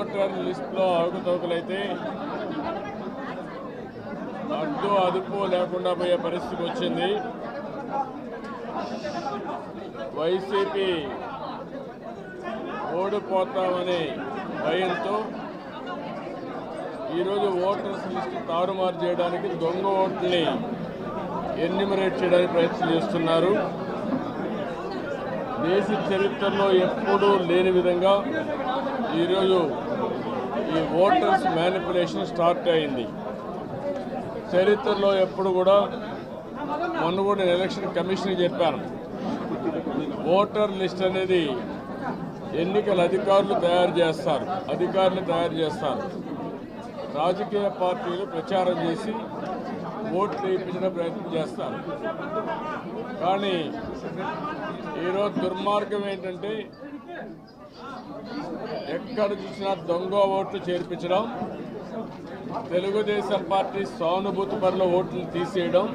Voter లిస్టులో అవకతవకలైతే అడ్డు అదుపు లేకుండా పోయే పరిస్థితికి వచ్చింది. వైసీపీ ఓడిపోతామనే భయంతో ఈరోజు ఓటర్స్ లిస్టు తారుమారు చేయడానికి దొంగ ఓట్లని ఎన్యూమరేట్ చేయడానికి ప్రయత్నం చేస్తున్నారు. దేశ చరిత్రలో ఎప్పుడూ లేని విధంగా ఈరోజు ఈ ఓటర్స్ మ్యానిపులేషన్ స్టార్ట్ అయింది. చరిత్రలో ఎప్పుడు కూడా మొన్న కూడా ఎలక్షన్ కమిషన్ చెప్పాను, ఓటర్ లిస్ట్ అనేది ఎన్నికల అధికారులు తయారు చేస్తారు. రాజకీయ పార్టీలు ప్రచారం చేసి ఓట్లు వేయించిన ప్రయత్నం చేస్తారు. కానీ ఈరోజు దుర్మార్గం ఏంటంటే ఎక్కడ చూసినా దొంగ ఓట్లు చేర్పించడం, తెలుగుదేశం పార్టీ సానుభూతి పరుల ఓట్లు తీసేయడం,